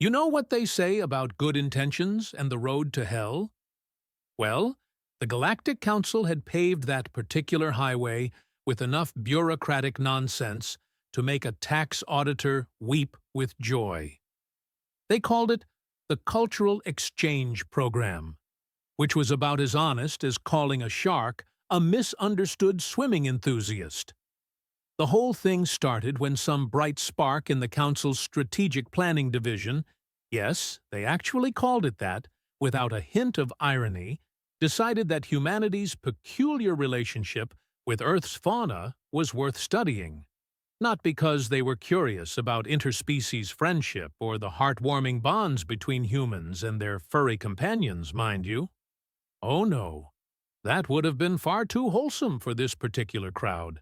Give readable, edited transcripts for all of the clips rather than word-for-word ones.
You know what they say about good intentions and the road to hell? Well, the Galactic Council had paved that particular highway with enough bureaucratic nonsense to make a tax auditor weep with joy. They called it the Cultural Exchange Program, which was about as honest as calling a shark a misunderstood swimming enthusiast. The whole thing started when some bright spark in the Council's Strategic Planning Division, yes, they actually called it that, without a hint of irony, decided that humanity's peculiar relationship with Earth's fauna was worth studying. Not because they were curious about interspecies friendship or the heartwarming bonds between humans and their furry companions, mind you. Oh no, that would have been far too wholesome for this particular crowd.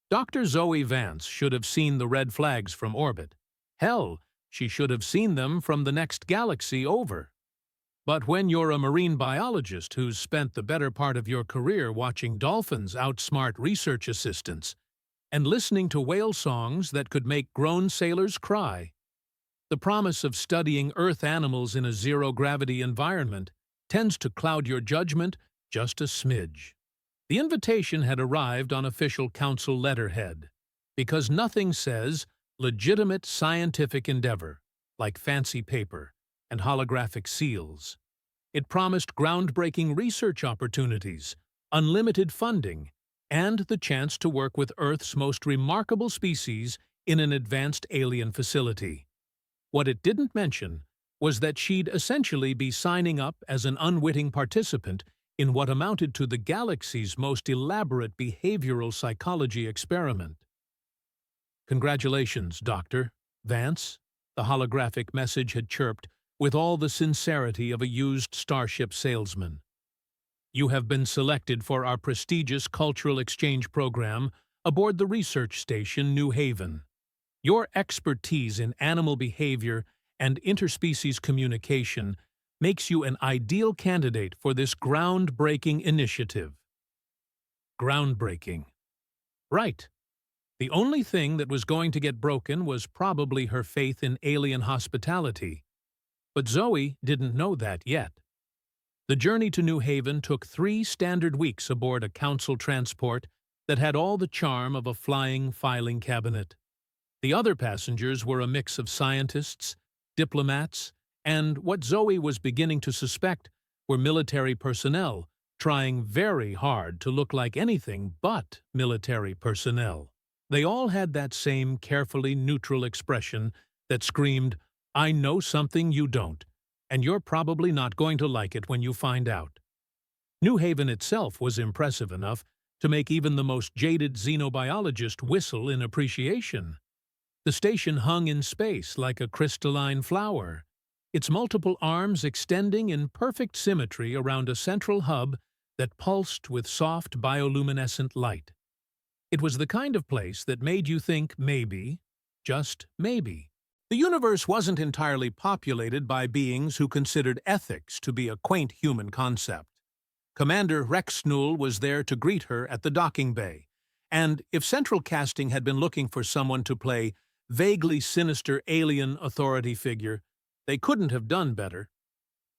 Dr. Zoe Vance should have seen the red flags from orbit. Hell, she should have seen them from the next galaxy over. But when you're a marine biologist who's spent the better part of your career watching dolphins outsmart research assistants and listening to whale songs that could make grown sailors cry, the promise of studying Earth animals in a zero-gravity environment tends to cloud your judgment just a smidge. The invitation had arrived on official council letterhead, because nothing says legitimate scientific endeavor like fancy paper and holographic seals. It promised groundbreaking research opportunities, unlimited funding, and the chance to work with Earth's most remarkable species in an advanced alien facility. What it didn't mention was that she'd essentially be signing up as an unwitting participant in what amounted to the galaxy's most elaborate behavioral psychology experiment. "Congratulations, Dr. Vance," the holographic message had chirped with all the sincerity of a used starship salesman. "You have been selected for our prestigious cultural exchange program aboard the research station New Haven. Your expertise in animal behavior and interspecies communication makes you an ideal candidate for this groundbreaking initiative." Groundbreaking. Right. The only thing that was going to get broken was probably her faith in alien hospitality. But Zoe didn't know that yet. The journey to New Haven took 3 standard weeks aboard a council transport that had all the charm of a flying filing cabinet. The other passengers were a mix of scientists, diplomats, and what Zoe was beginning to suspect were military personnel trying very hard to look like anything but military personnel. They all had that same carefully neutral expression that screamed, "I know something you don't, and you're probably not going to like it when you find out." New Haven itself was impressive enough to make even the most jaded xenobiologist whistle in appreciation. The station hung in space like a crystalline flower, its multiple arms extending in perfect symmetry around a central hub that pulsed with soft bioluminescent light. It was the kind of place that made you think maybe, just maybe, the universe wasn't entirely populated by beings who considered ethics to be a quaint human concept. Commander Rexnul was there to greet her at the docking bay, and if Central Casting had been looking for someone to play vaguely sinister alien authority figure, they couldn't have done better.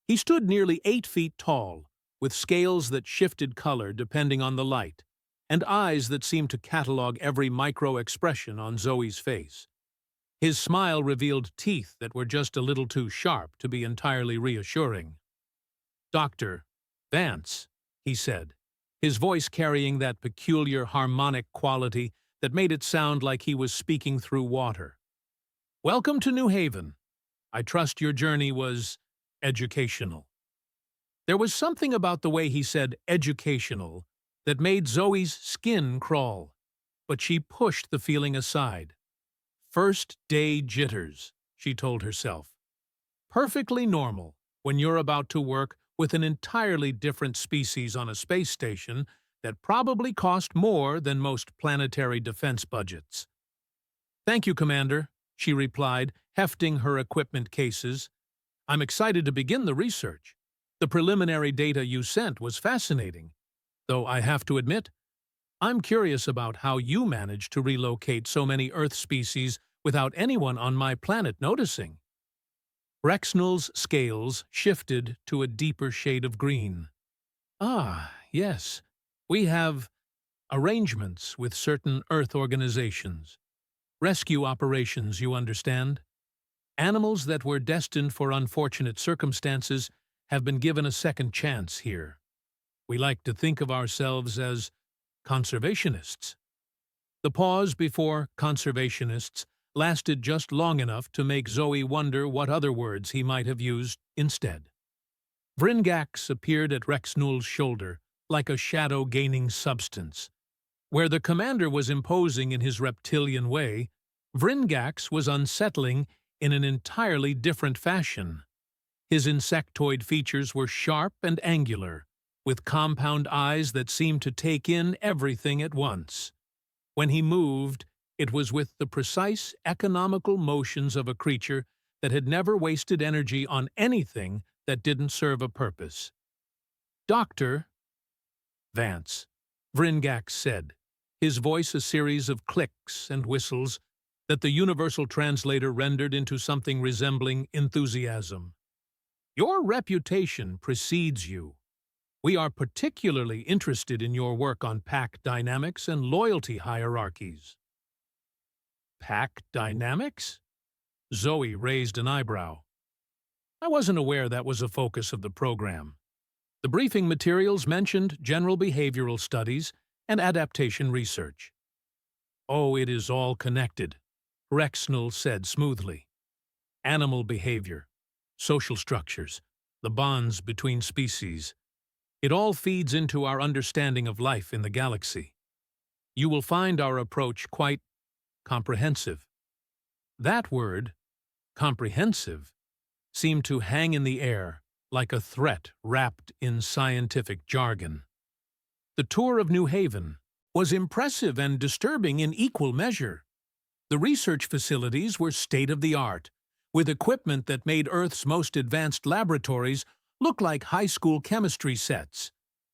He stood nearly 8 feet tall, with scales that shifted color depending on the light, and eyes that seemed to catalog every micro-expression on Zoe's face. His smile revealed teeth that were just a little too sharp to be entirely reassuring. "Dr. Vance," he said, his voice carrying that peculiar harmonic quality that made it sound like he was speaking through water. "Welcome to New Haven. I trust your journey was educational." There was something about the way he said educational that made Zoe's skin crawl, but she pushed the feeling aside. First-day jitters, she told herself. Perfectly normal when you're about to work with an entirely different species on a space station that probably cost more than most planetary defense budgets. "Thank you, Commander," she replied, hefting her equipment cases. "I'm excited to begin the research. The preliminary data you sent was fascinating, though I have to admit, I'm curious about how you managed to relocate so many Earth species without anyone on my planet noticing." Rexnell's scales shifted to a deeper shade of green. Ah, yes, we have arrangements with certain Earth organizations. Rescue operations, you understand? Animals that were destined for unfortunate circumstances have been given a second chance here. We like to think of ourselves as conservationists. The pause before conservationists lasted just long enough to make Zoe wonder what other words he might have used instead. Vringax appeared at Rexnell's shoulder, like a shadow gaining substance. Where the commander was imposing in his reptilian way, Vringax was unsettling in an entirely different fashion. His insectoid features were sharp and angular, with compound eyes that seemed to take in everything at once. When he moved, it was with the precise, economical motions of a creature that had never wasted energy on anything that didn't serve a purpose. "Doctor Vance," Vringax said, his voice a series of clicks and whistles that the universal translator rendered into something resembling enthusiasm. "Your reputation precedes you. We are particularly interested in your work on pack dynamics and loyalty hierarchies." "Pack dynamics?" Zoe raised an eyebrow. "I wasn't aware that was a focus of the program. The briefing materials mentioned general behavioral studies and adaptation research." "Oh, it is all connected," Rexnell said smoothly. "Animal behavior, social structures, the bonds between species. It all feeds into our understanding of life in the galaxy. You will find our approach quite comprehensive." That word, comprehensive, seemed to hang in the air like a threat wrapped in scientific jargon. The tour of New Haven was impressive and disturbing in equal measure. The research facilities were state-of-the-art, with equipment that made Earth's most advanced laboratories look like high school chemistry sets.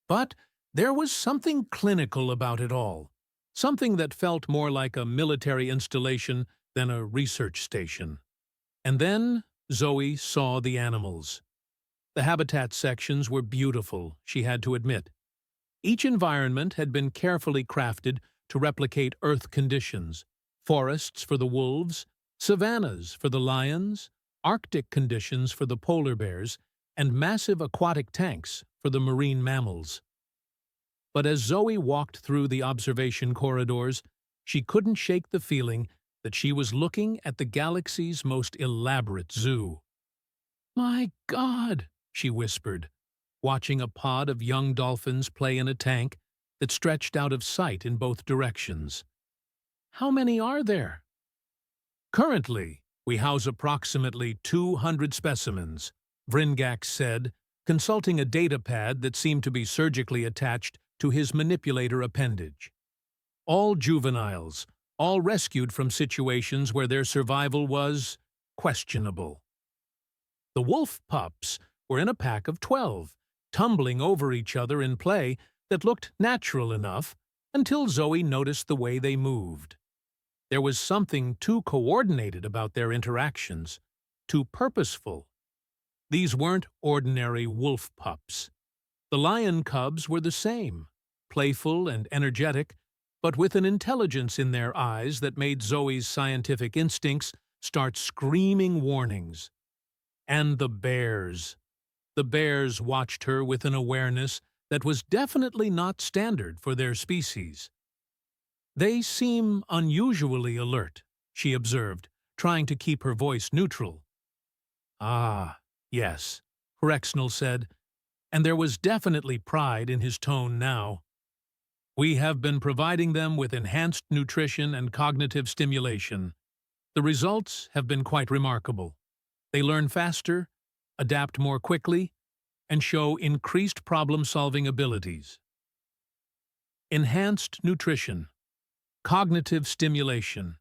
But there was something clinical about it all, something that felt more like a military installation than a research station. And then Zoe saw the animals. The habitat sections were beautiful, she had to admit. Each environment had been carefully crafted to replicate Earth conditions: forests for the wolves, savannas for the lions, Arctic conditions for the polar bears, and massive aquatic tanks for the marine mammals. But as Zoe walked through the observation corridors, she couldn't shake the feeling that she was looking at the galaxy's most elaborate zoo. "My God," she whispered, watching a pod of young dolphins play in a tank that stretched out of sight in both directions. "How many are there?" "Currently, we house approximately 200 specimens," Vringax said, consulting a data pad that seemed to be surgically attached to his manipulator appendage. "All juveniles, all rescued from situations where their survival was questionable. The wolf pups were in a pack of 12, tumbling over each other in play that looked natural enough until Zoe noticed the way they moved. There was something too coordinated about their interactions, too purposeful. These weren't ordinary wolf pups. The lion cubs were the same, playful and energetic, but with an intelligence in their eyes that made Zoe's scientific instincts start screaming warnings. And the bears. The bears watched her with an awareness that was definitely not standard for their species. "They seem unusually alert," she observed, trying to keep her voice neutral. "Ah, yes," Rexnell said, and there was definitely pride in his tone now. "We have been providing them with enhanced nutrition and cognitive stimulation. The results have been quite remarkable. They learn faster, adapt more quickly, and show increased problem-solving abilities." Enhanced nutrition. Cognitive stimulation.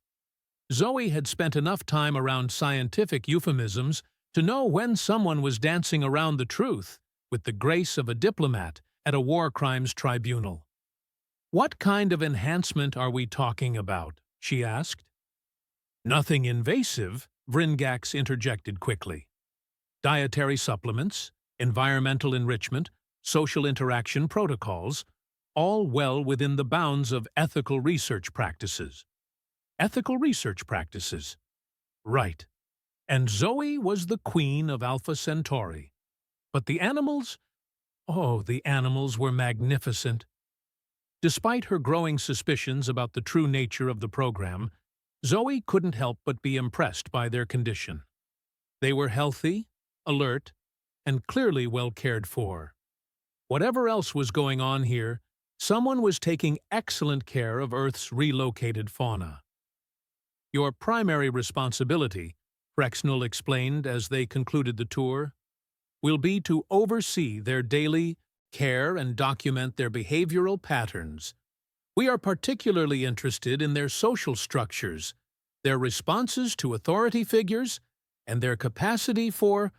Zoe had spent enough time around scientific euphemisms to know when someone was dancing around the truth with the grace of a diplomat at a war crimes tribunal. "What kind of enhancement are we talking about?" she asked. "Nothing invasive," Vringax interjected quickly. dietary supplements, environmental enrichment, social interaction protocols, all well within the bounds of ethical research practices. Ethical research practices. Right. And Zoe was the queen of Alpha Centauri. But the animals? Oh, the animals were magnificent. Despite her growing suspicions about the true nature of the program, Zoe couldn't help but be impressed by their condition. They were healthy, alert, and clearly well cared for. Whatever else was going on here, someone was taking excellent care of Earth's relocated fauna. Your primary responsibility, Rexnell explained as they concluded the tour, will be to oversee their daily care and document their behavioral patterns. We are particularly interested in their social structures, their responses to authority figures, and their capacity for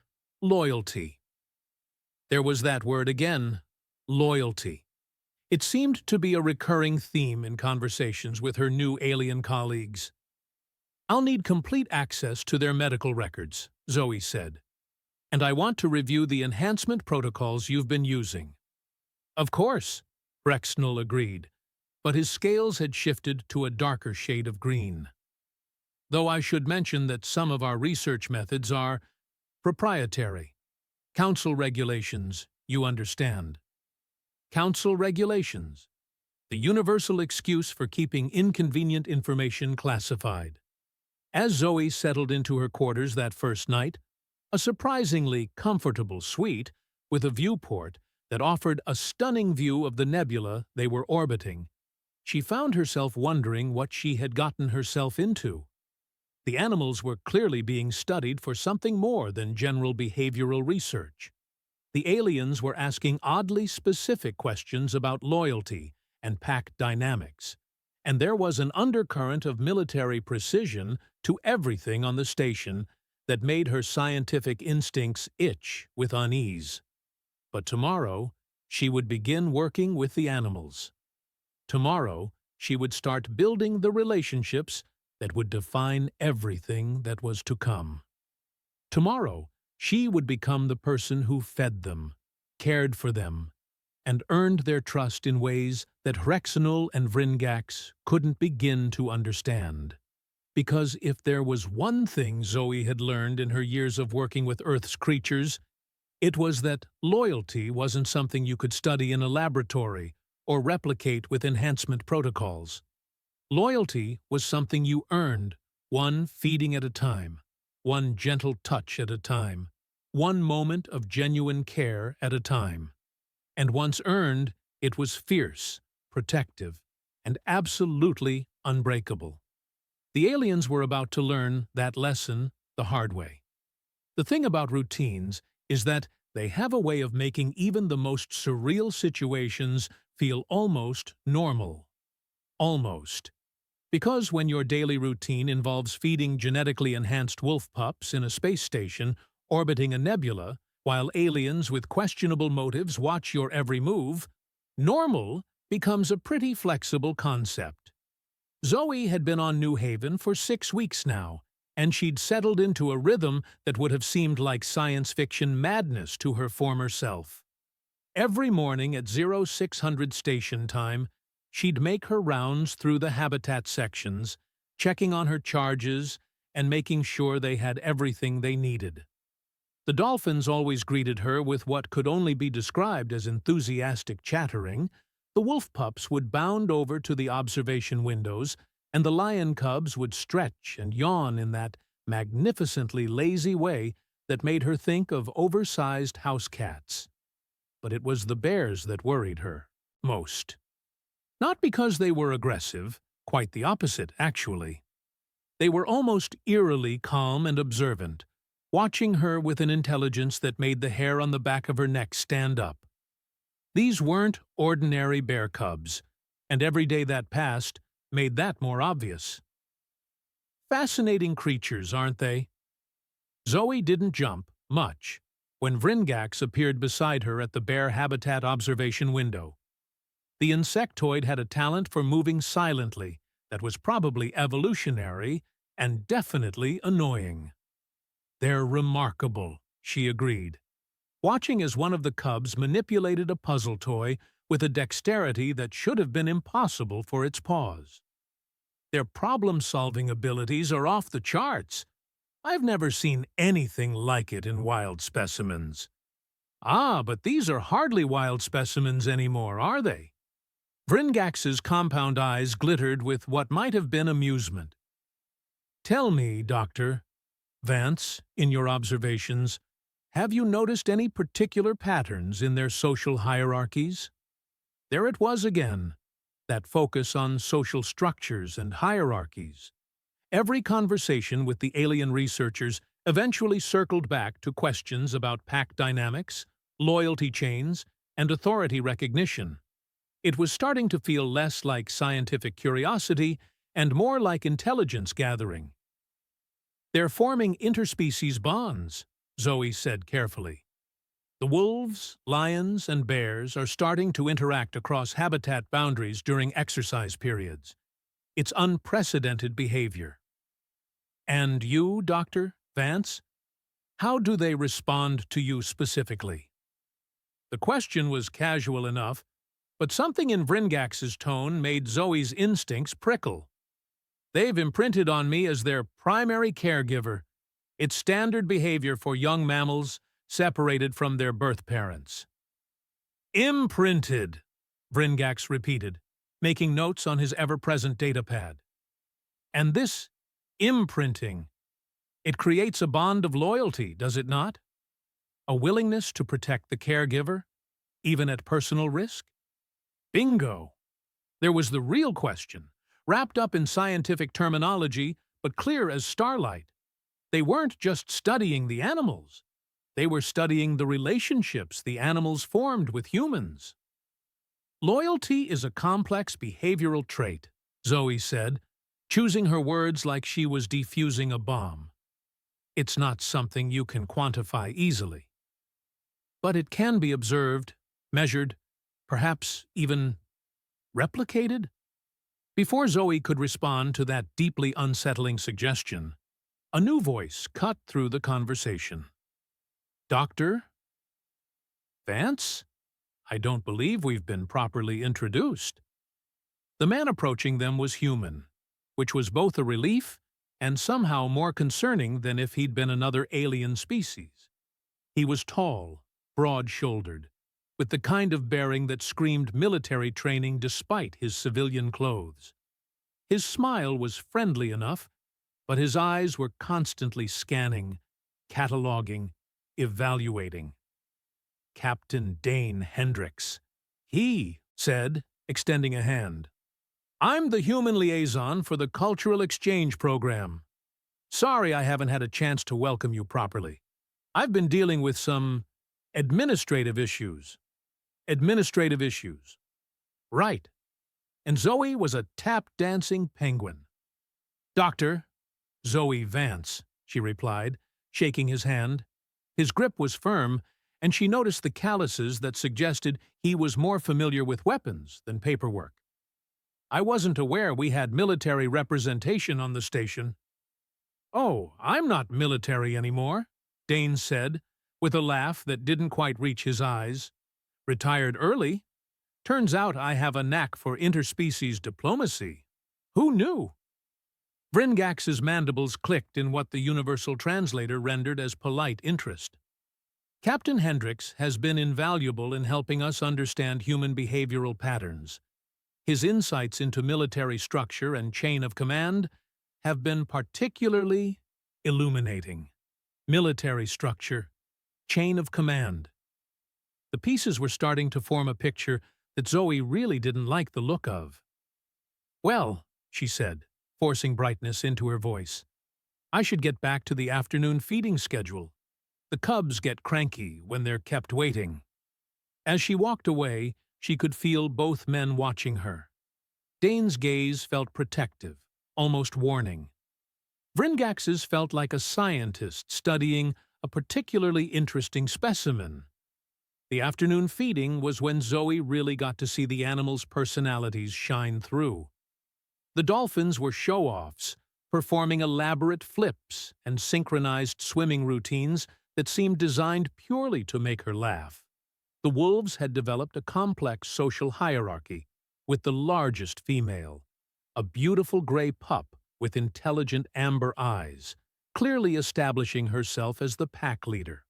loyalty. There was that word again, loyalty. It seemed to be a recurring theme in conversations with her new alien colleagues. "I'll need complete access to their medical records," Zoe said. "And I want to review the enhancement protocols you've been using." "Of course," Rexnell agreed, but his scales had shifted to a darker shade of green. "Though I should mention that some of our research methods are proprietary. Council regulations, you understand." Council regulations. The universal excuse for keeping inconvenient information classified. As Zoe settled into her quarters that first night, a surprisingly comfortable suite with a viewport that offered a stunning view of the nebula they were orbiting, she found herself wondering what she had gotten herself into. The animals were clearly being studied for something more than general behavioral research. The aliens were asking oddly specific questions about loyalty and pack dynamics, and there was an undercurrent of military precision to everything on the station that made her scientific instincts itch with unease. But tomorrow, she would begin working with the animals. Tomorrow, she would start building the relationships that would define everything that was to come. Tomorrow, she would become the person who fed them, cared for them, and earned their trust in ways that Rexnell and Vringax couldn't begin to understand. Because if there was one thing Zoe had learned in her years of working with Earth's creatures, it was that loyalty wasn't something you could study in a laboratory or replicate with enhancement protocols. Loyalty was something you earned, one feeding at a time, one gentle touch at a time, one moment of genuine care at a time. And once earned, it was fierce, protective, and absolutely unbreakable. The aliens were about to learn that lesson the hard way. The thing about routines is that they have a way of making even the most surreal situations feel almost normal. Almost. Because when your daily routine involves feeding genetically enhanced wolf pups in a space station orbiting a nebula, while aliens with questionable motives watch your every move, normal becomes a pretty flexible concept. Zoe had been on New Haven for 6 weeks now, and she'd settled into a rhythm that would have seemed like science fiction madness to her former self. Every morning at 0600 station time, she'd make her rounds through the habitat sections, checking on her charges and making sure they had everything they needed. The dolphins always greeted her with what could only be described as enthusiastic chattering. The wolf pups would bound over to the observation windows, and the lion cubs would stretch and yawn in that magnificently lazy way that made her think of oversized house cats. But it was the bears that worried her most. Not because they were aggressive, quite the opposite, actually. They were almost eerily calm and observant, watching her with an intelligence that made the hair on the back of her neck stand up. These weren't ordinary bear cubs, and every day that passed made that more obvious. Fascinating creatures, aren't they? Zoe didn't jump much when Vringax appeared beside her at the bear habitat observation window. The insectoid had a talent for moving silently that was probably evolutionary and definitely annoying. "They're remarkable," she agreed, watching as one of the cubs manipulated a puzzle toy with a dexterity that should have been impossible for its paws. Their problem-solving abilities are off the charts. I've never seen anything like it in wild specimens. Ah, but these are hardly wild specimens anymore, are they? Vringax's compound eyes glittered with what might have been amusement. Tell me, Dr. Vance, in your observations, have you noticed any particular patterns in their social hierarchies? There it was again, that focus on social structures and hierarchies. Every conversation with the alien researchers eventually circled back to questions about pack dynamics, loyalty chains, and authority recognition. It was starting to feel less like scientific curiosity and more like intelligence gathering. They're forming interspecies bonds, Zoe said carefully. The wolves, lions, and bears are starting to interact across habitat boundaries during exercise periods. It's unprecedented behavior. And you, Dr. Vance? How do they respond to you specifically? The question was casual enough, but something in Vringax's tone made Zoe's instincts prickle. They've imprinted on me as their primary caregiver. It's standard behavior for young mammals separated from their birth parents. Imprinted, Vringax repeated, making notes on his ever-present datapad. And this imprinting, it creates a bond of loyalty, does it not? A willingness to protect the caregiver, even at personal risk? Bingo! There was the real question, wrapped up in scientific terminology, but clear as starlight. They weren't just studying the animals. They were studying the relationships the animals formed with humans. Loyalty is a complex behavioral trait, Zoe said, choosing her words like she was defusing a bomb. It's not something you can quantify easily. But it can be observed, measured, perhaps even replicated? Before Zoe could respond to that deeply unsettling suggestion, a new voice cut through the conversation. Dr. Vance? I don't believe we've been properly introduced. The man approaching them was human, which was both a relief and somehow more concerning than if he'd been another alien species. He was tall, broad-shouldered, with the kind of bearing that screamed military training despite his civilian clothes. His smile was friendly enough, but his eyes were constantly scanning, cataloging, evaluating. Captain Dane Hendricks. He said, extending a hand. I'm the human liaison for the Cultural Exchange Program. Sorry I haven't had a chance to welcome you properly. I've been dealing with some administrative issues. Administrative issues. Right. And Zoe was a tap-dancing penguin. Dr. Zoe Vance, she replied, shaking his hand. His grip was firm, and she noticed the calluses that suggested he was more familiar with weapons than paperwork. I wasn't aware we had military representation on the station. Oh, I'm not military anymore, Dane said, with a laugh that didn't quite reach his eyes. Retired early. Turns out I have a knack for interspecies diplomacy. Who knew? Vringax's mandibles clicked in what the universal translator rendered as polite interest. Captain Hendricks has been invaluable in helping us understand human behavioral patterns. His insights into military structure and chain of command have been particularly illuminating. Military structure, chain of command. The pieces were starting to form a picture that Zoe really didn't like the look of. Well, she said, forcing brightness into her voice, I should get back to the afternoon feeding schedule. The cubs get cranky when they're kept waiting. As she walked away, she could feel both men watching her. Dane's gaze felt protective, almost warning. Vringax's felt like a scientist studying a particularly interesting specimen. The afternoon feeding was when Zoe really got to see the animals' personalities shine through. The dolphins were show-offs, performing elaborate flips and synchronized swimming routines that seemed designed purely to make her laugh. The wolves had developed a complex social hierarchy, with the largest female, a beautiful gray pup with intelligent amber eyes, clearly establishing herself as the pack leader.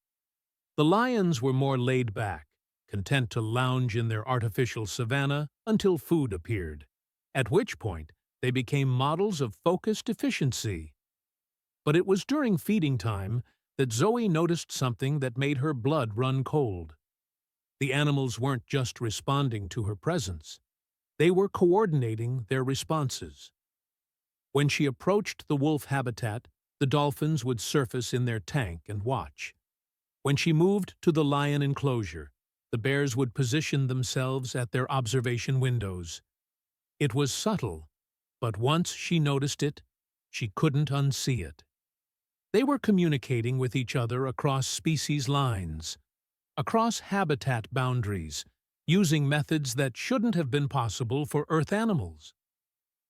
The lions were more laid back, content to lounge in their artificial savanna until food appeared, at which point they became models of focused efficiency. But it was during feeding time that Zoe noticed something that made her blood run cold. The animals weren't just responding to her presence. They were coordinating their responses. When she approached the wolf habitat, the dolphins would surface in their tank and watch. When she moved to the lion enclosure, the bears would position themselves at their observation windows. It was subtle, but once she noticed it, she couldn't unsee it. They were communicating with each other across species lines, across habitat boundaries, using methods that shouldn't have been possible for Earth animals.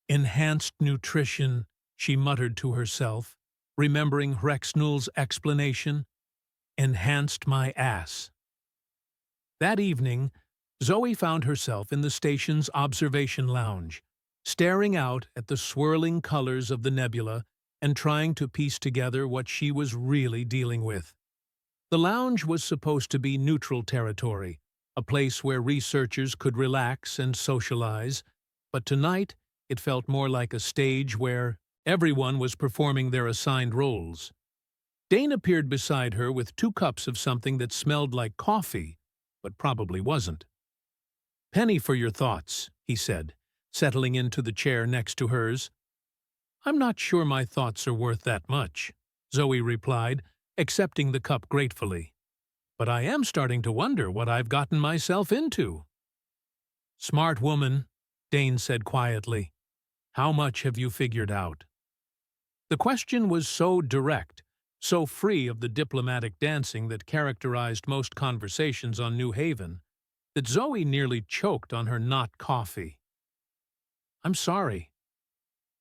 Enhanced nutrition, she muttered to herself, remembering Rexnul's explanation. Enhanced my ass. That evening, Zoe found herself in the station's observation lounge, staring out at the swirling colors of the nebula and trying to piece together what she was really dealing with. The lounge was supposed to be neutral territory, a place where researchers could relax and socialize, but tonight it felt more like a stage where everyone was performing their assigned roles. Dane appeared beside her with 2 cups of something that smelled like coffee, but probably wasn't. "Penny for your thoughts," he said, settling into the chair next to hers. "I'm not sure my thoughts are worth that much," Zoe replied, accepting the cup gratefully. "But I am starting to wonder what I've gotten myself into." "Smart woman," Dane said quietly. "How much have you figured out?" The question was so direct, so free of the diplomatic dancing that characterized most conversations on New Haven, that Zoe nearly choked on her not coffee. "I'm sorry.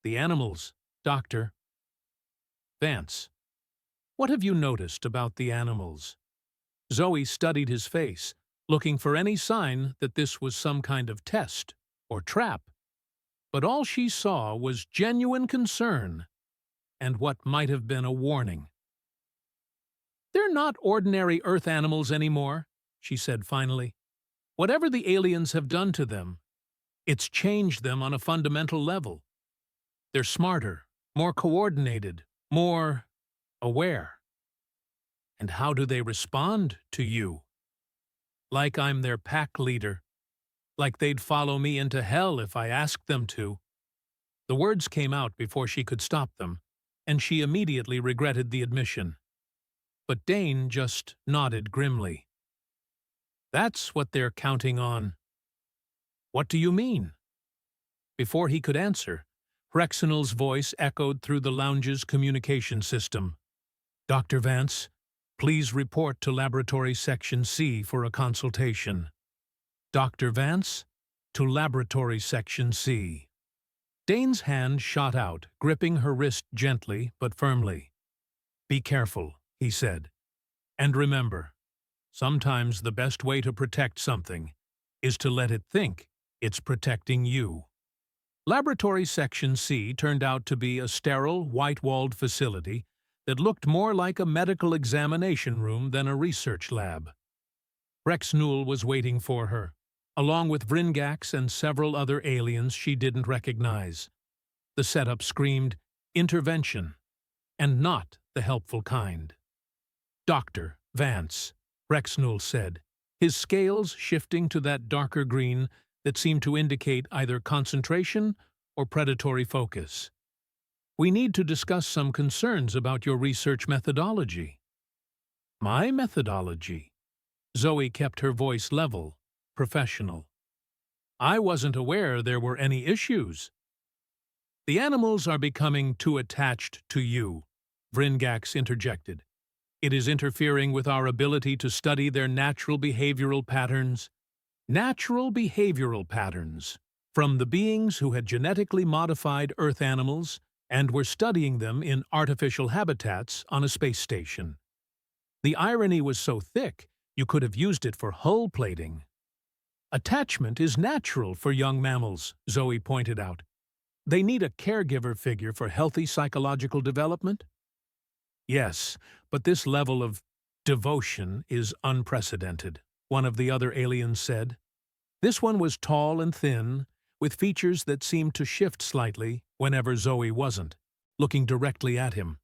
The animals, Dr. Vance. What have you noticed about the animals?" Zoe studied his face, looking for any sign that this was some kind of test or trap. But all she saw was genuine concern and what might have been a warning. "They're not ordinary Earth animals anymore," she said finally. "Whatever the aliens have done to them, it's changed them on a fundamental level. They're smarter, more coordinated, more aware. And how do they respond to you? Like I'm their pack leader. Like they'd follow me into hell if I asked them to." The words came out before she could stop them, and she immediately regretted the admission. But Dane just nodded grimly. "That's what they're counting on." "What do you mean?" Before he could answer, Rexinal's voice echoed through the lounge's communication system. "Dr. Vance, please report to Laboratory Section C for a consultation." "Dr. Vance, to Laboratory Section C." Dane's hand shot out, gripping her wrist gently but firmly. "Be careful," he said. "And remember, sometimes the best way to protect something is to let it think it's protecting you." Laboratory Section C turned out to be a sterile, white-walled facility that looked more like a medical examination room than a research lab. Rexnul was waiting for her, along with Vringax and several other aliens she didn't recognize. The setup screamed intervention, and not the helpful kind. "Dr. Vance," Rexnul said, his scales shifting to that darker green that seemed to indicate either concentration or predatory focus. "We need to discuss some concerns about your research methodology." "My methodology?" Zoe kept her voice level, professional. "I wasn't aware there were any issues." "The animals are becoming too attached to you," Vringax interjected. "It is interfering with our ability to study their natural behavioral patterns." Natural behavioral patterns, from the beings who had genetically modified Earth animals and were studying them in artificial habitats on a space station. The irony was so thick, you could have used it for hull plating. Attachment is natural for young mammals, Zoe pointed out. They need a caregiver figure for healthy psychological development? Yes, but this level of devotion is unprecedented, one of the other aliens said. This one was tall and thin, with features that seemed to shift slightly whenever Zoe wasn't, looking directly at him.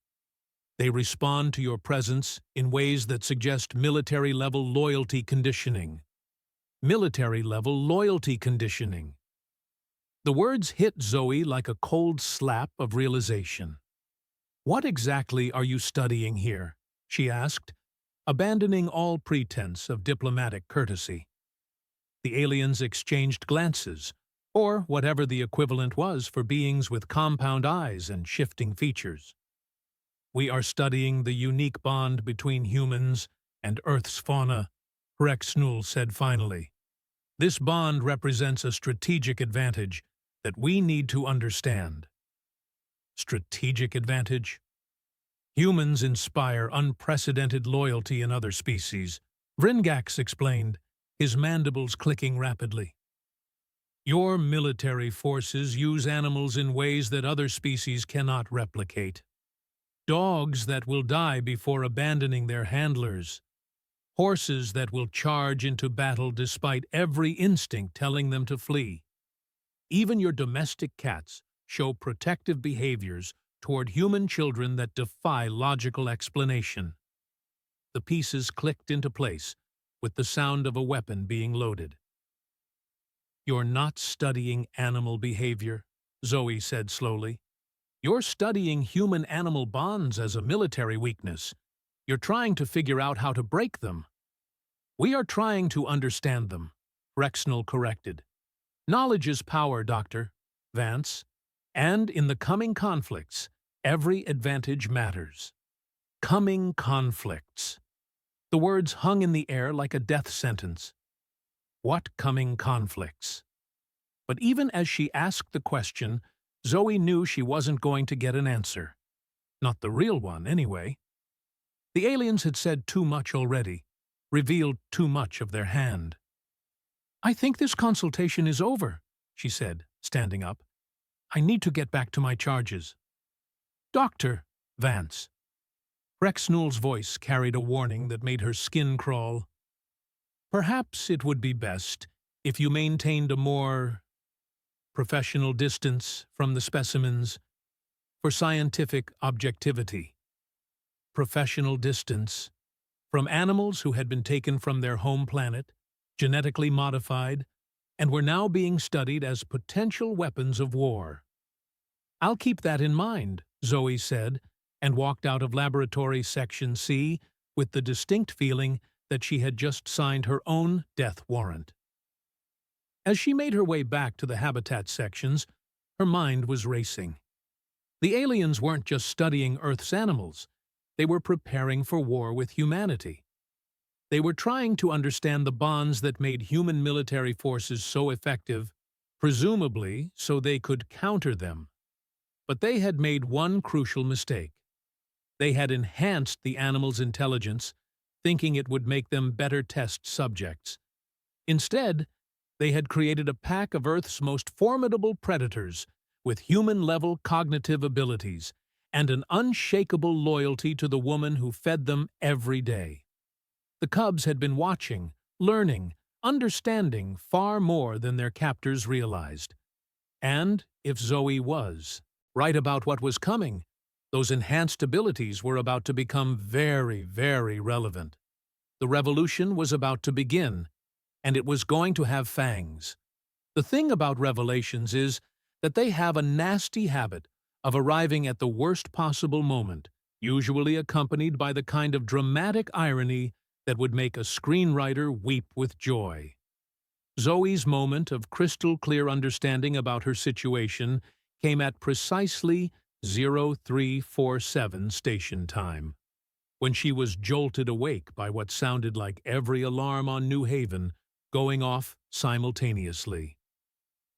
They respond to your presence in ways that suggest military-level loyalty conditioning. Military-level loyalty conditioning. The words hit Zoe like a cold slap of realization. "What exactly are you studying here?" she asked, abandoning all pretense of diplomatic courtesy. The aliens exchanged glances, or whatever the equivalent was for beings with compound eyes and shifting features. "We are studying the unique bond between humans and Earth's fauna," Rexnul said finally. "This bond represents a strategic advantage that we need to understand." Strategic advantage? Humans inspire unprecedented loyalty in other species, Vringax explained, his mandibles clicking rapidly. "Your military forces use animals in ways that other species cannot replicate. Dogs that will die before abandoning their handlers. Horses that will charge into battle despite every instinct telling them to flee. Even your domestic cats show protective behaviors toward human children that defy logical explanation." The pieces clicked into place, with the sound of a weapon being loaded. "You're not studying animal behavior," Zoe said slowly. "You're studying human-animal bonds as a military weakness. You're trying to figure out how to break them." "We are trying to understand them," Rexnul corrected. "Knowledge is power, Dr. Vance. And in the coming conflicts, every advantage matters." Coming conflicts. The words hung in the air like a death sentence. What coming conflicts? But even as she asked the question, Zoe knew she wasn't going to get an answer. Not the real one, anyway. The aliens had said too much already, revealed too much of their hand. "I think this consultation is over," she said, standing up. "I need to get back to my charges." "Dr. Vance." Rexnul's voice carried a warning that made her skin crawl. "Perhaps it would be best if you maintained a more professional distance from the specimens for scientific objectivity." Professional distance from animals who had been taken from their home planet, genetically modified, and were now being studied as potential weapons of war. "I'll keep that in mind," Zoe said, and walked out of Laboratory Section C with the distinct feeling that she had just signed her own death warrant. As she made her way back to the habitat sections, her mind was racing. The aliens weren't just studying Earth's animals, they were preparing for war with humanity. They were trying to understand the bonds that made human military forces so effective, presumably so they could counter them. But they had made one crucial mistake. They had enhanced the animals' intelligence, thinking it would make them better test subjects. Instead, they had created a pack of Earth's most formidable predators with human-level cognitive abilities and an unshakable loyalty to the woman who fed them every day. The cubs had been watching, learning, understanding far more than their captors realized. And if Zoe was right about what was coming, those enhanced abilities were about to become very, very relevant. The revolution was about to begin, and it was going to have fangs. The thing about revelations is that they have a nasty habit of arriving at the worst possible moment, usually accompanied by the kind of dramatic irony that would make a screenwriter weep with joy. Zoe's moment of crystal-clear understanding about her situation came at precisely 0347 station time, when she was jolted awake by what sounded like every alarm on New Haven going off simultaneously.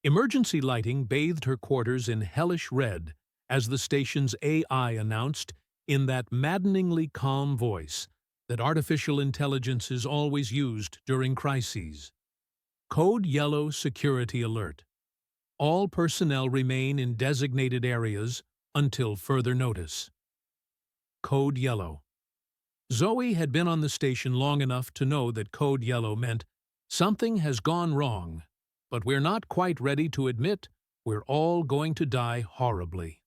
Emergency lighting bathed her quarters in hellish red as the station's AI announced, in that maddeningly calm voice, that artificial intelligence is always used during crises. Code Yellow Security Alert. All personnel remain in designated areas until further notice. Code Yellow. Zoe had been on the station long enough to know that Code Yellow meant something has gone wrong, but we're not quite ready to admit we're all going to die horribly.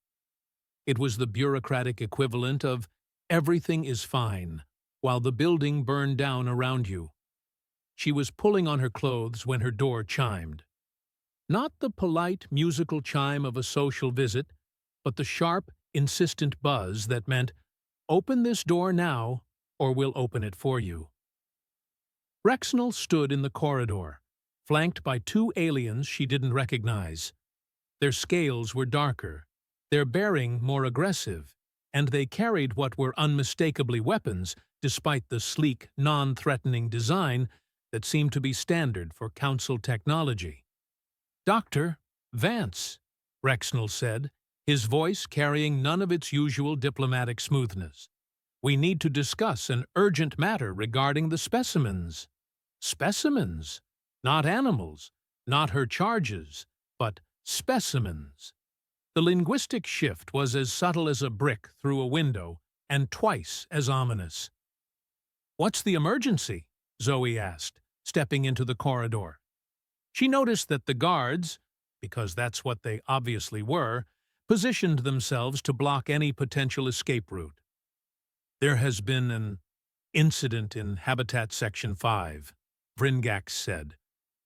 It was the bureaucratic equivalent of everything is fine, while the building burned down around you. She was pulling on her clothes when her door chimed. Not the polite musical chime of a social visit, but the sharp, insistent buzz that meant, "Open this door now, or we'll open it for you." Rexnell stood in the corridor, flanked by two aliens she didn't recognize. Their scales were darker, their bearing more aggressive, and they carried what were unmistakably weapons despite the sleek, non-threatening design that seemed to be standard for Council technology. "Dr. Vance," Rexnell said, his voice carrying none of its usual diplomatic smoothness. "We need to discuss an urgent matter regarding the specimens." Specimens, not animals, not her charges, but specimens. The linguistic shift was as subtle as a brick through a window and twice as ominous. "What's the emergency?" Zoe asked, stepping into the corridor. She noticed that the guards, because that's what they obviously were, positioned themselves to block any potential escape route. "There has been an incident in Habitat Section 5, Vringax said,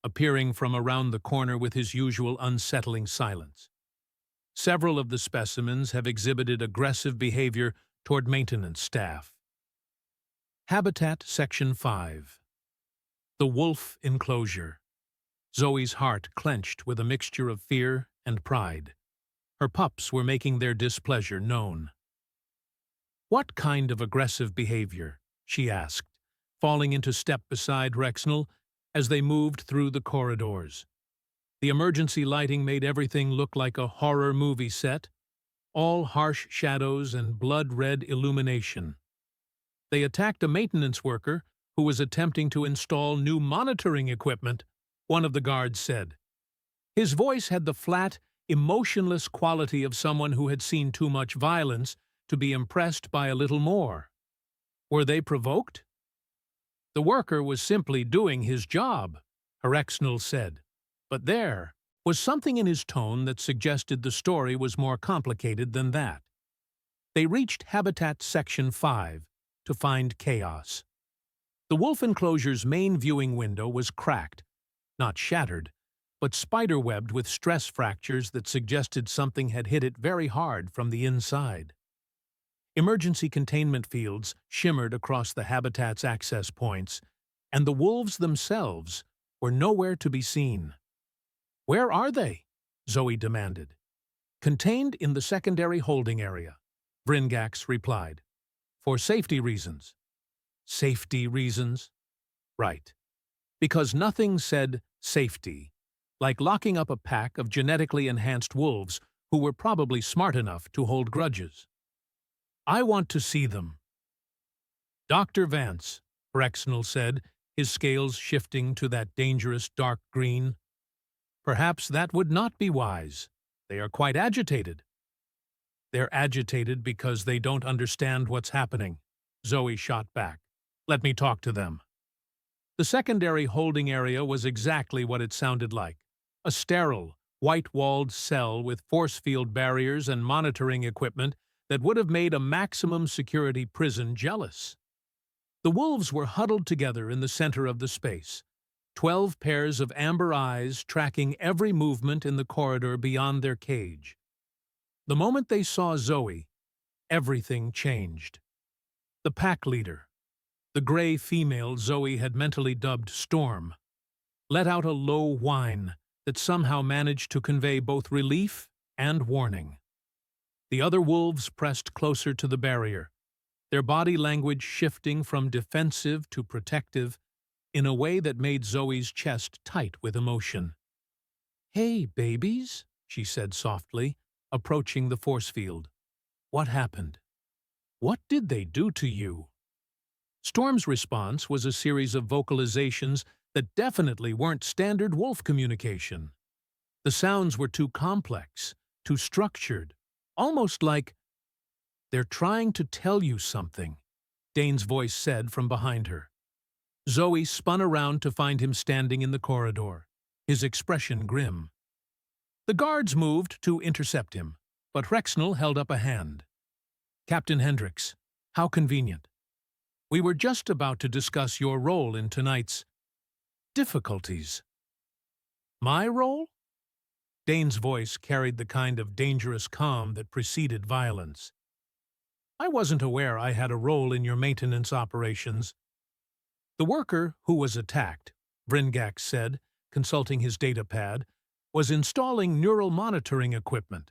appearing from around the corner with his usual unsettling silence. Several of the specimens have exhibited aggressive behavior toward maintenance staff. Habitat Section 5. The wolf enclosure. Zoe's heart clenched with a mixture of fear and pride. Her pups were making their displeasure known. "What kind of aggressive behavior?" she asked, falling into step beside Rexnell as they moved through the corridors. The emergency lighting made everything look like a horror movie set, all harsh shadows and blood-red illumination. They attacked a maintenance worker who was attempting to install new monitoring equipment, one of the guards said. His voice had the flat, emotionless quality of someone who had seen too much violence to be impressed by a little more. Were they provoked? "The worker was simply doing his job," Rexnell said. But there was something in his tone that suggested the story was more complicated than that. They reached Habitat Section 5 to find chaos. The wolf enclosure's main viewing window was cracked, not shattered, but spiderwebbed with stress fractures that suggested something had hit it very hard from the inside. Emergency containment fields shimmered across the habitat's access points, and the wolves themselves were nowhere to be seen. "Where are they?" Zoe demanded. "Contained in the secondary holding area," Vringax replied. "For safety reasons." Safety reasons? Right. Because nothing said safety, like locking up a pack of genetically enhanced wolves who were probably smart enough to hold grudges. "I want to see them." "Dr. Vance," Rexnell said, his scales shifting to that dangerous dark green. "Perhaps that would not be wise. They are quite agitated." "They're agitated because they don't understand what's happening," Zoe shot back. "Let me talk to them." The secondary holding area was exactly what it sounded like. A sterile, white-walled cell with force field barriers and monitoring equipment that would have made a maximum security prison jealous. The wolves were huddled together in the center of the space, 12 pairs of amber eyes tracking every movement in the corridor beyond their cage. The moment they saw Zoe, everything changed. The pack leader, the gray female Zoe had mentally dubbed Storm, let out a low whine that somehow managed to convey both relief and warning. The other wolves pressed closer to the barrier, their body language shifting from defensive to protective in a way that made Zoe's chest tight with emotion. "Hey, babies," she said softly, approaching the force field. "What happened? What did they do to you?" Storm's response was a series of vocalizations that definitely weren't standard wolf communication. The sounds were too complex, too structured, almost like, "They're trying to tell you something," Dane's voice said from behind her. Zoe spun around to find him standing in the corridor, his expression grim. The guards moved to intercept him, but Rexnell held up a hand. "Captain Hendricks, how convenient. We were just about to discuss your role in tonight's difficulties." "My role?" Dane's voice carried the kind of dangerous calm that preceded violence. "I wasn't aware I had a role in your maintenance operations." The worker who was attacked, Vringax said, consulting his datapad, was installing neural monitoring equipment,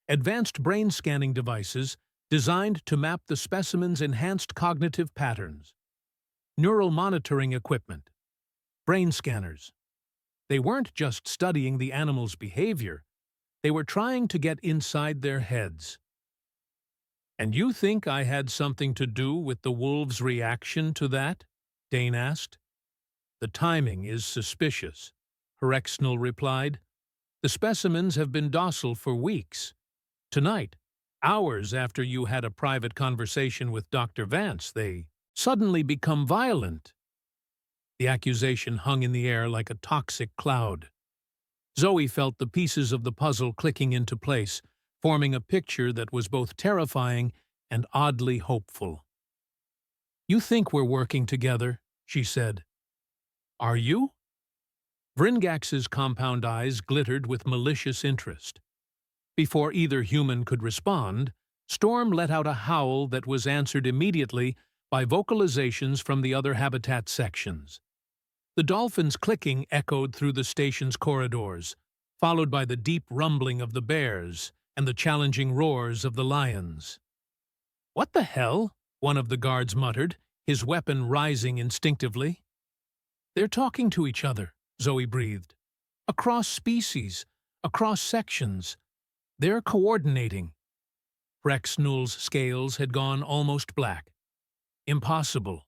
advanced brain scanning devices designed to map the specimen's enhanced cognitive patterns. Neural monitoring equipment. Brain scanners. They weren't just studying the animal's behavior, they were trying to get inside their heads. "And you think I had something to do with the wolves' reaction to that?" Dane asked. "The timing is suspicious," Rexnell replied. "The specimens have been docile for weeks. Tonight, hours after you had a private conversation with Dr. Vance, they suddenly become violent." The accusation hung in the air like a toxic cloud. Zoe felt the pieces of the puzzle clicking into place, forming a picture that was both terrifying and oddly hopeful. "You think we're working together," she said. "Are you?" Vringax's compound eyes glittered with malicious interest. Before either human could respond, Storm let out a howl that was answered immediately by vocalizations from the other habitat sections. The dolphins' clicking echoed through the station's corridors, followed by the deep rumbling of the bears and the challenging roars of the lions. "What the hell?" one of the guards muttered, his weapon rising instinctively. "They're talking to each other," Zoe breathed. "Across species, across sections. They're coordinating." Rexnell's scales had gone almost black. "Impossible.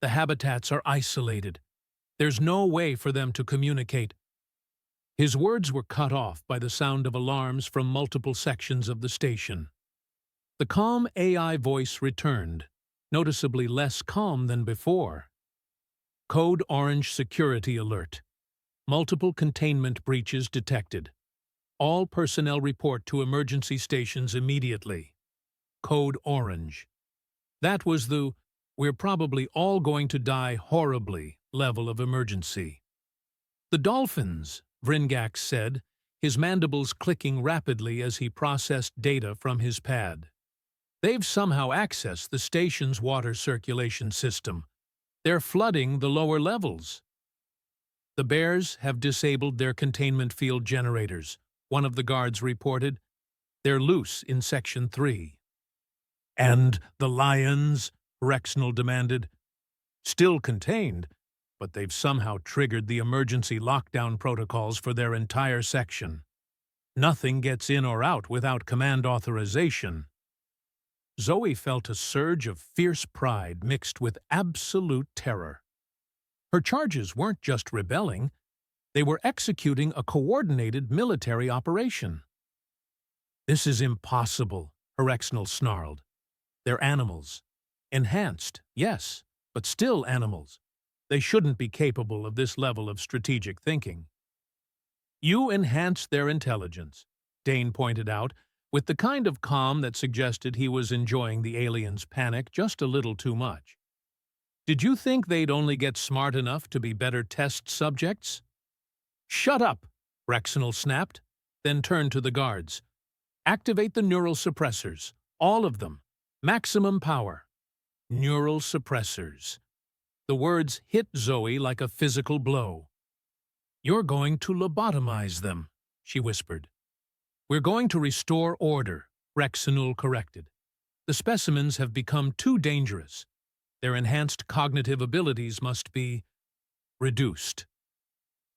The habitats are isolated. There's no way for them to communicate." His words were cut off by the sound of alarms from multiple sections of the station. The calm AI voice returned, noticeably less calm than before. "Code Orange Security Alert. Multiple containment breaches detected. All personnel report to emergency stations immediately. Code Orange." That was the "we're probably all going to die horribly" level of emergency. "The dolphins," Vringax said, his mandibles clicking rapidly as he processed data from his pad. "They've somehow accessed the station's water circulation system. They're flooding the lower levels." "The bears have disabled their containment field generators," one of the guards reported. "They're loose in Section 3. "And the lions?" Rexnell demanded. "Still contained, but they've somehow triggered the emergency lockdown protocols for their entire section. Nothing gets in or out without command authorization." Zoe felt a surge of fierce pride mixed with absolute terror. Her charges weren't just rebelling, they were executing a coordinated military operation. "This is impossible," Rexnell snarled. "They're animals. Enhanced, yes, but still animals. They shouldn't be capable of this level of strategic thinking." "You enhanced their intelligence," Dane pointed out, with the kind of calm that suggested he was enjoying the aliens' panic just a little too much. "Did you think they'd only get smart enough to be better test subjects?" "Shut up," Rexnell snapped, then turned to the guards. "Activate the neural suppressors. All of them. Maximum power." Neural suppressors. The words hit Zoe like a physical blow. "You're going to lobotomize them," she whispered. "We're going to restore order," Rexnell corrected. "The specimens have become too dangerous. Their enhanced cognitive abilities must be reduced."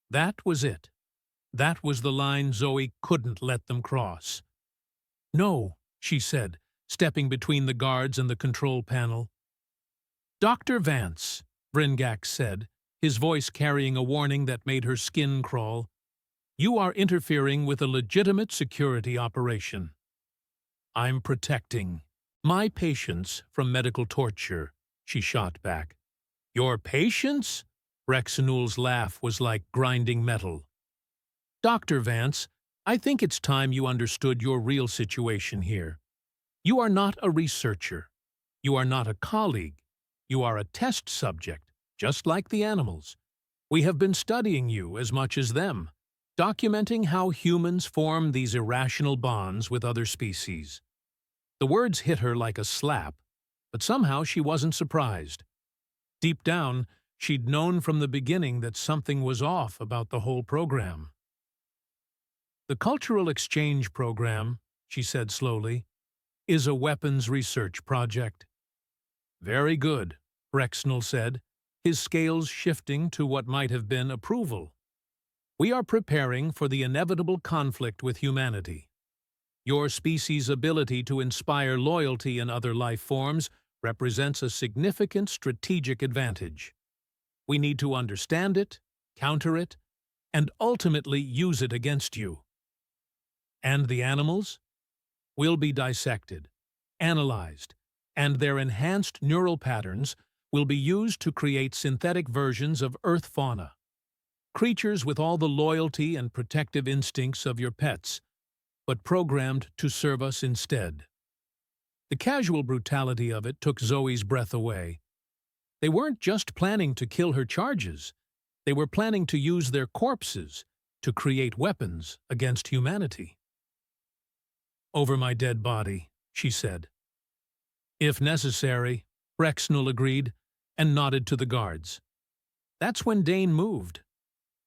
That was it. That was the line Zoe couldn't let them cross. "No," she said, stepping between the guards and the control panel. Dr. Vance, Bringax said, his voice carrying a warning that made her skin crawl, you are interfering with a legitimate security operation. I'm protecting my patients from medical torture, she shot back. Your patients? Rexanul's laugh was like grinding metal. Dr. Vance, I think it's time you understood your real situation here. You are not a researcher. You are not a colleague. You are a test subject, just like the animals. We have been studying you as much as them, documenting how humans form these irrational bonds with other species. The words hit her like a slap, but somehow she wasn't surprised. Deep down, she'd known from the beginning that something was off about the whole program. The Cultural Exchange Program, she said slowly, is a weapons research project. Very good, Rexnell said, his scales shifting to what might have been approval. We are preparing for the inevitable conflict with humanity. Your species' ability to inspire loyalty in other life forms represents a significant strategic advantage. We need to understand it, counter it, and ultimately use it against you. And the animals? Will be dissected, analyzed, and their enhanced neural patterns will be used to create synthetic versions of Earth fauna. Creatures with all the loyalty and protective instincts of your pets, but programmed to serve us instead. The casual brutality of it took Zoe's breath away. They weren't just planning to kill her charges. They were planning to use their corpses to create weapons against humanity. Over my dead body, she said. If necessary, Rexnell agreed and nodded to the guards. That's when Dane moved.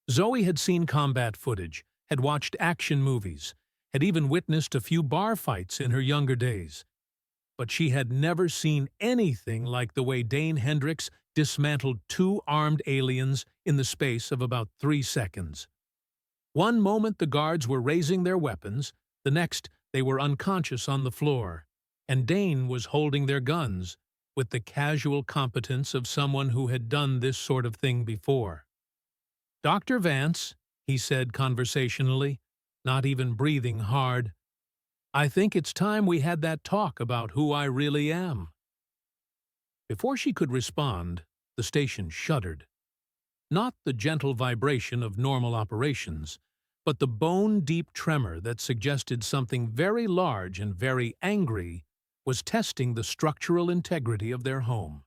Zoe had seen combat footage, had watched action movies, had even witnessed a few bar fights in her younger days. But she had never seen anything like the way Dane Hendricks dismantled two armed aliens in the space of about 3 seconds. One moment the guards were raising their weapons, the next they were unconscious on the floor, and Dane was holding their guns with the casual competence of someone who had done this sort of thing before. Dr. Vance, he said conversationally, not even breathing hard, I think it's time we had that talk about who I really am. Before she could respond, the station shuddered. Not the gentle vibration of normal operations, but the bone-deep tremor that suggested something very large and very angry was testing the structural integrity of their home.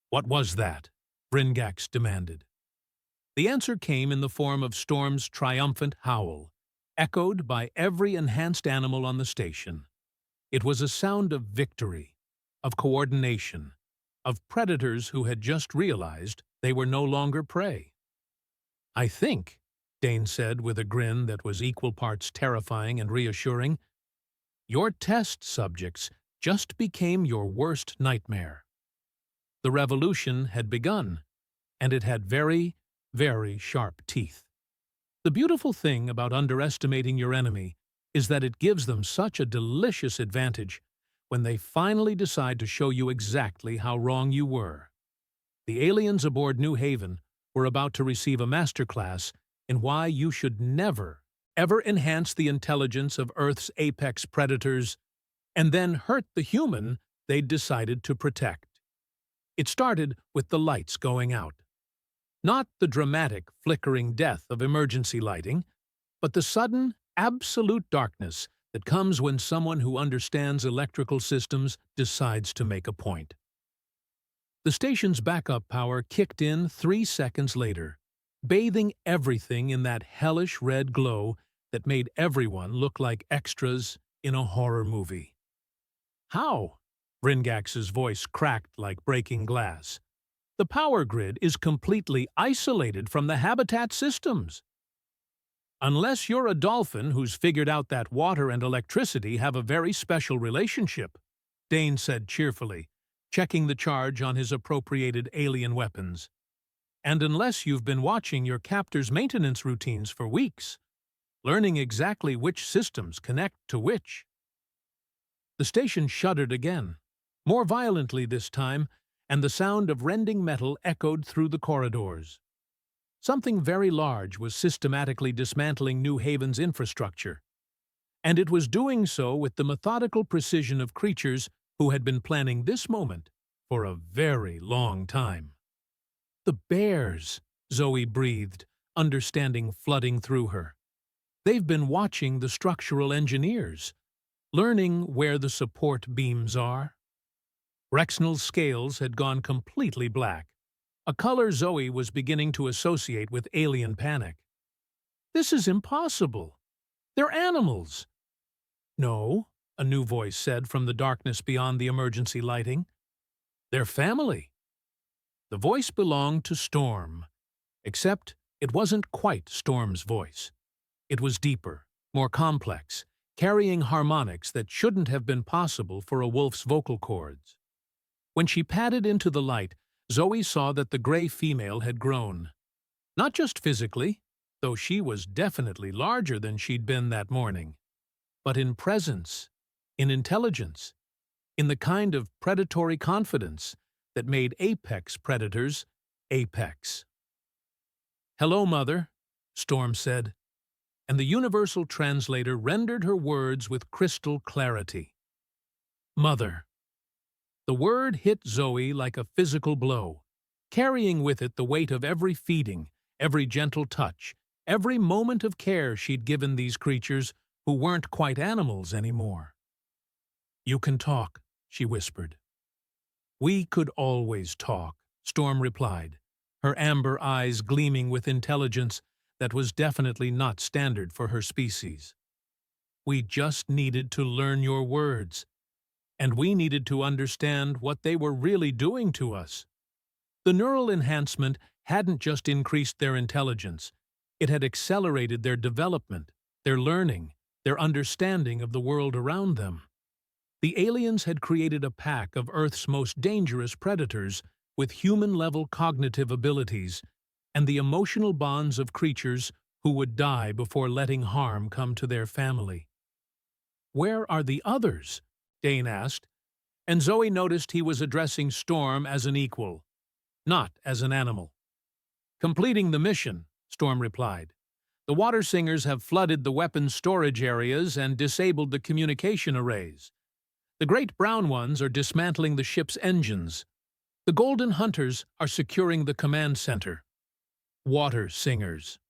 What was that? Bringax demanded. The answer came in the form of Storm's triumphant howl, echoed by every enhanced animal on the station. It was a sound of victory, of coordination, of predators who had just realized they were no longer prey. I think, Dane said with a grin that was equal parts terrifying and reassuring, your test subjects just became your worst nightmare. The revolution had begun, and it had very, very sharp teeth. The beautiful thing about underestimating your enemy is that it gives them such a delicious advantage when they finally decide to show you exactly how wrong you were. The aliens aboard New Haven were about to receive a masterclass in why you should never, ever enhance the intelligence of Earth's apex predators and then hurt the human they'd decided to protect. It started with the lights going out. Not the dramatic, flickering death of emergency lighting, but the sudden, absolute darkness that comes when someone who understands electrical systems decides to make a point. The station's backup power kicked in 3 seconds later, bathing everything in that hellish red glow that made everyone look like extras in a horror movie. How? Bringax's voice cracked like breaking glass. The power grid is completely isolated from the habitat systems. Unless you're a dolphin who's figured out that water and electricity have a very special relationship, Dane said cheerfully, checking the charge on his appropriated alien weapons. And unless you've been watching your captor's maintenance routines for weeks, learning exactly which systems connect to which. The station shuddered again, more violently this time, and the sound of rending metal echoed through the corridors. Something very large was systematically dismantling New Haven's infrastructure, and it was doing so with the methodical precision of creatures who had been planning this moment for a very long time. "The bears," Zoe breathed, understanding flooding through her. "They've been watching the structural engineers, learning where the support beams are." Rexnell's scales had gone completely black, a color Zoe was beginning to associate with alien panic. "This is impossible. They're animals." "No," a new voice said from the darkness beyond the emergency lighting. "They're family." The voice belonged to Storm, except it wasn't quite Storm's voice. It was deeper, more complex, carrying harmonics that shouldn't have been possible for a wolf's vocal cords. When she padded into the light, Zoe saw that the gray female had grown. Not just physically, though she was definitely larger than she'd been that morning, but in presence, in intelligence, in the kind of predatory confidence that made apex predators apex. "Hello, Mother," Storm said, and the universal translator rendered her words with crystal clarity. "Mother." The word hit Zoe like a physical blow, carrying with it the weight of every feeding, every gentle touch, every moment of care she'd given these creatures who weren't quite animals anymore. "You can talk," she whispered. "We could always talk," Storm replied, her amber eyes gleaming with intelligence that was definitely not standard for her species. "We just needed to learn your words, and we needed to understand what they were really doing to us." The neural enhancement hadn't just increased their intelligence, it had accelerated their development, their learning, their understanding of the world around them. The aliens had created a pack of Earth's most dangerous predators with human-level cognitive abilities and the emotional bonds of creatures who would die before letting harm come to their family. "Where are the others?" Dane asked, and Zoe noticed he was addressing Storm as an equal, not as an animal. "Completing the mission," Storm replied. "The water singers have flooded the weapons storage areas and disabled the communication arrays. The great brown ones are dismantling the ship's engines. The golden hunters are securing the command center." Water singers.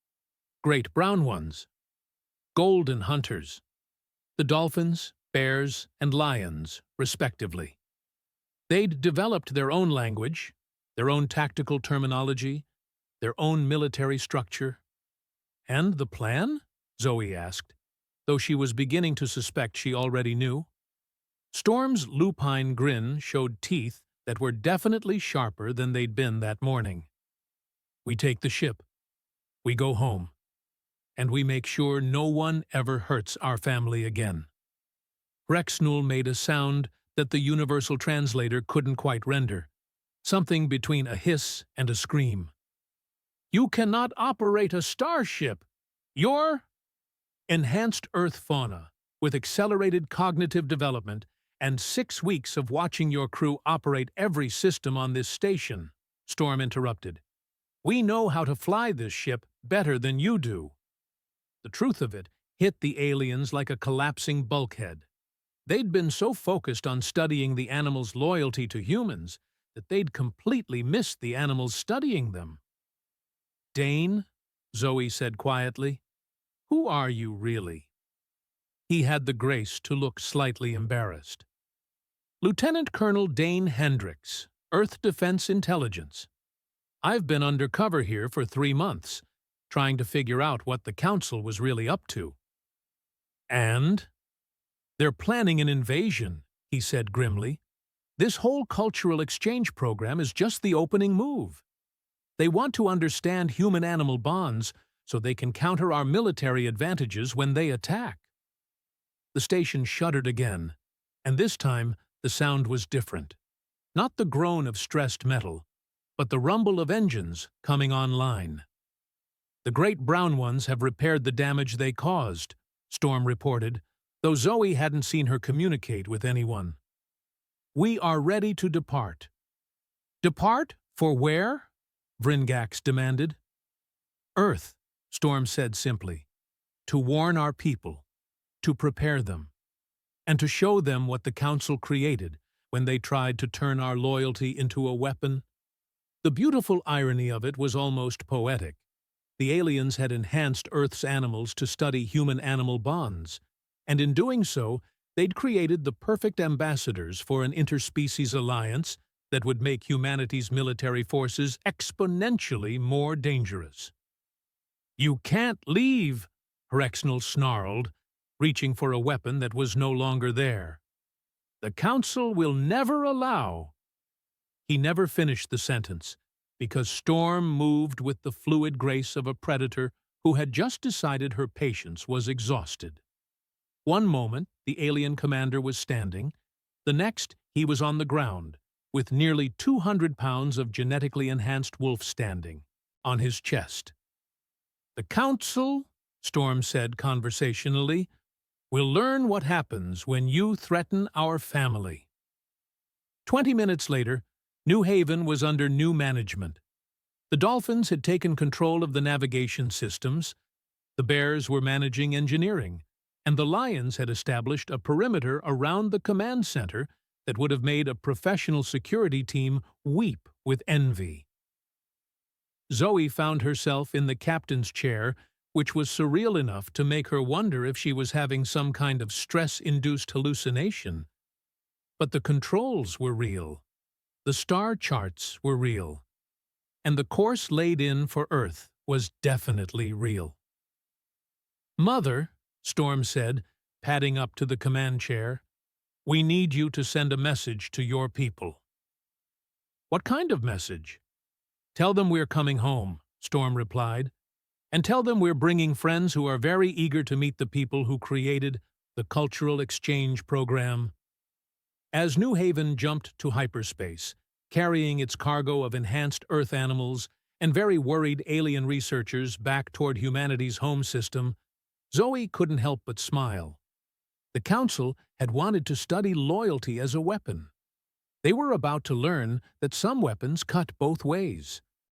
Great brown ones. Golden hunters. The dolphins, bears, and lions, respectively. They'd developed their own language, their own tactical terminology, their own military structure. "And the plan?" Zoe asked, though she was beginning to suspect she already knew. Storm's lupine grin showed teeth that were definitely sharper than they'd been that morning. "We take the ship. We go home. And we make sure no one ever hurts our family again." Rexnell made a sound that the universal translator couldn't quite render, something between a hiss and a scream. "You cannot operate a starship. You're—" "Enhanced Earth fauna, with accelerated cognitive development, and 6 weeks of watching your crew operate every system on this station," Storm interrupted. "We know how to fly this ship better than you do." The truth of it hit the aliens like a collapsing bulkhead. They'd been so focused on studying the animals' loyalty to humans that they'd completely missed the animals studying them. "Dane," Zoe said quietly, "who are you really?" He had the grace to look slightly embarrassed. "Lieutenant Colonel Dane Hendricks, Earth Defense Intelligence. I've been undercover here for 3 months, trying to figure out what the Council was really up to." "And?" "They're planning an invasion," he said grimly. "This whole cultural exchange program is just the opening move. They want to understand human-animal bonds so they can counter our military advantages when they attack." The station shuddered again, and this time the sound was different. Not the groan of stressed metal, but the rumble of engines coming online. "The great brown ones have repaired the damage they caused," Storm reported, though Zoe hadn't seen her communicate with anyone. "We are ready to depart." Depart? For where? Vringax demanded. Earth, Storm said simply. To warn our people, to prepare them, and to show them what the Council created when they tried to turn our loyalty into a weapon. The beautiful irony of it was almost poetic. The aliens had enhanced Earth's animals to study human-animal bonds, and in doing so, they'd created the perfect ambassadors for an interspecies alliance that would make humanity's military forces exponentially more dangerous. You can't leave, Rexnell snarled, reaching for a weapon that was no longer there. The Council will never allow. He never finished the sentence, because Storm moved with the fluid grace of a predator who had just decided her patience was exhausted. One moment, the alien commander was standing. The next, he was on the ground, with nearly 200 pounds of genetically enhanced wolf standing on his chest. The Council, Storm said conversationally, will learn what happens when you threaten our family. 20 minutes later, New Haven was under new management. The Dolphins had taken control of the navigation systems, the Bears were managing engineering, and the Lions had established a perimeter around the command center that would have made a professional security team weep with envy. Zoe found herself in the captain's chair, which was surreal enough to make her wonder if she was having some kind of stress-induced hallucination. But the controls were real. The star charts were real. And the course laid in for Earth was definitely real. Mother, Storm said, padding up to the command chair, we need you to send a message to your people. What kind of message? Tell them we're coming home, Storm replied, and tell them we're bringing friends who are very eager to meet the people who created the Cultural Exchange Program. As New Haven jumped to hyperspace, carrying its cargo of enhanced Earth animals and very worried alien researchers back toward humanity's home system, Zoe couldn't help but smile. The Council had wanted to study loyalty as a weapon. They were about to learn that some weapons cut both ways.